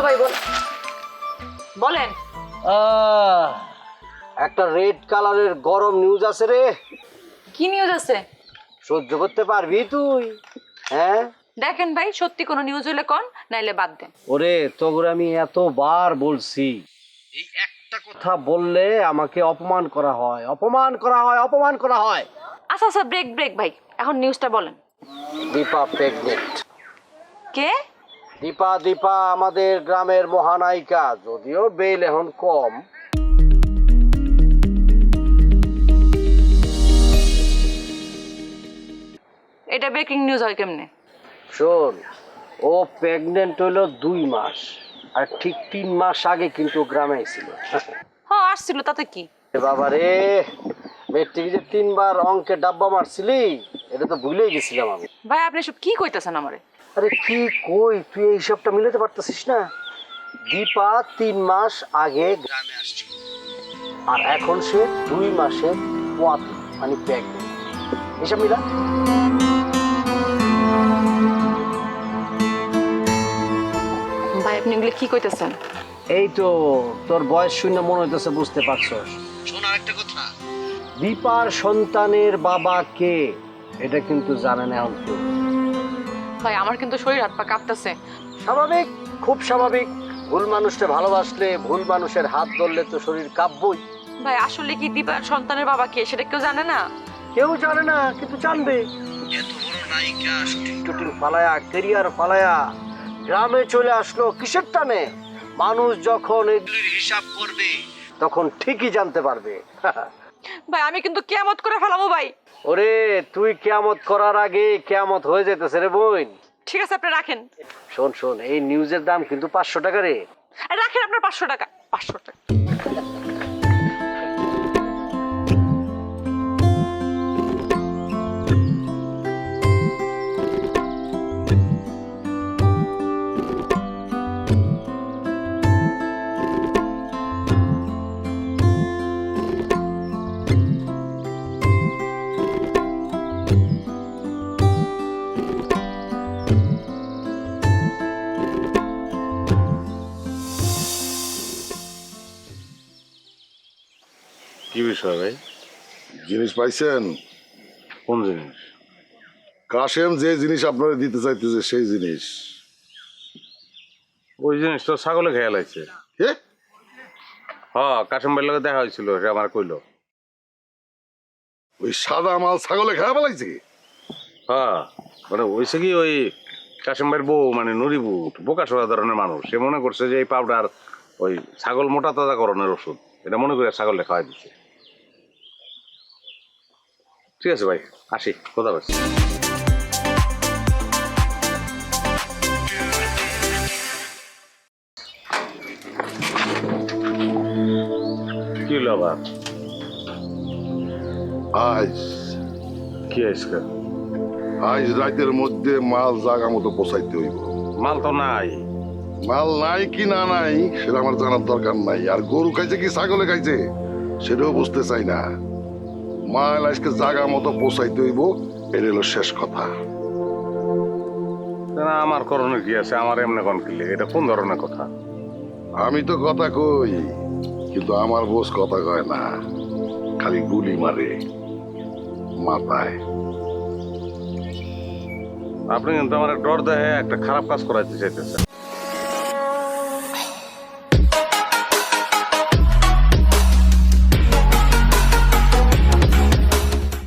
ভাই বলেন। একটা রেড কালারের গরম নিউজ আছে রে। কি নিউজ আছে? সহ্য করতে পারবি তুই? হ্যাঁ দেখেন ভাই, সত্যি কোনো নিউজ হলে কোন, নাইলে বাদ দেন। ওরে, তোর আমি এতবার বলছি, এই একটা কথা বললে আমাকে অপমান করা হয়, অপমান করা হয়, অপমান করা হয়। আচ্ছা আচ্ছা, ব্রেক ব্রেক ভাই, এখন নিউজটা বলেন। দীপা প্রেগনেন্ট। কে? দীপা দীপা আমাদের গ্রামের মহানায়িকা, যদিও বেল এখন কম। এটা ব্রেকিং নিউজ হয় কেমনে? শোন, ও প্রেগনেন্ট হইলো 2 মাস, আর ঠিক 3 মাস আগে কিন্তু গ্রামে ছিল। হ্যাঁ আসছিল, তাতে কি? বাবা রে, মেট্রিকে যে 3 বার অঙ্কে ডাব্বা মারছিলি, এটা তো ভুলেই গেছিলাম আমি। ভাই আপনি সব কি কইতেছেন আমারে? আরে কি কই, তুই এই হিসাবটা মিলাতে পারতেছিস না? দীপা 3 মাস আগে গ্রামে আসছে, আর এখন সে 2 মাসের পোয়াতি, মানে প্রেগনেন্ট। হিসাব মিলা। ভাই আপনি এগুলো কি কইতেছেন? এই তো তোর বয়স শূন্য মনে হইতেছে, বুঝতে পারছস? শোন আরেকটা কথা, দীপার সন্তানের বাবা কে এটা কিন্তু জানে না এখন কেউ। ভাই আমার কিন্তু শরীর হাত পা কাঁপতেছে। স্বাভাবিক, খুব স্বাভাবিক। ভুল মানুষকে ভালোবাসলে, ভুল মানুষের হাত ধরলে তো শরীর কাঁপবই। ভাই আসলে কি দীপার সন্তানের বাবা কে সেটা কেউ জানে না? কেউ জানে না, কিন্তু জানবে। এত বড় নায়িকা শুটিং টুটিং ফালায়া, ক্যারিয়ার ফালায়া গ্রামে চলে আসলো কিসের টানে? মানুষ যখন এগুলির হিসাব করবে তখন ঠিকই জানতে পারবে। ভাই আমি কিন্তু কিয়ামত করে ফেলাবো ভাই। ওরে, তুই কিয়ামত করার আগে কিয়ামত হয়ে যেতেছে রে বোন। ঠিক আছে আপনি রাখেন। শোন শোন, এই নিউজের দাম কিন্তু 500 টাকা রে। রাখেন আপনার 500 টাকা। 500 টাকা। কি বিষয় ভাই? জিনিস পাইছেন? কোন জিনিস? কাশেম যে জিনিস আপনারা দিতে চাইতেছে সেই জিনিস। ওই জিনিস তো ছাগলে খেয়াল আছে। কে? হ্যাঁ, কাশিম ভাইয়ের লগে দেখা হয়েছিল, সে আমার কইলো। ওই সাদা মাল ছাগলে খেয়া ফেলাইছে? হ্যাঁ, মানে হয়েছে কি, ওই কাশিম ভাইয়ের বউ মানে নুরিবু বোকা সোয়া ধরনের মানুষ, সে মনে করছে যে এই পাউডার ওই ছাগল মোটা তাজা করণের ওষুধ, এটা মনে করে ছাগলে খাওয়াই দিচ্ছে। ঠিক আছে ভাই, আসি, কথা বলছি। কি হলো আবার? আজ কি আজকে? আজ রাতের মধ্যে মাল জাগা মতো পৌঁছাইতে হইব। মাল তো নাই। মাল নাই কি না নাই সেটা আমার জানার দরকার নাই। আর গরু খাইছে কি ছাগলে খাইছে সেটাও বুঝতে চাই না। মাল আজকে জাগা মতো পৌঁছাইতে হইব, এটা হলো শেষ কথা। না, আমার করণের কি আছে? আমার এমনি কোন কিলে, এটা কোন ধরনের কথা? আমি তো কথা কই, কিন্তু আমার বোস কথা কয় না, খালি গুলি মারে মাথায়। আপনি কিন্তু আমার ডর দেহে একটা খারাপ কাজ করাইতে চাইতেছেন।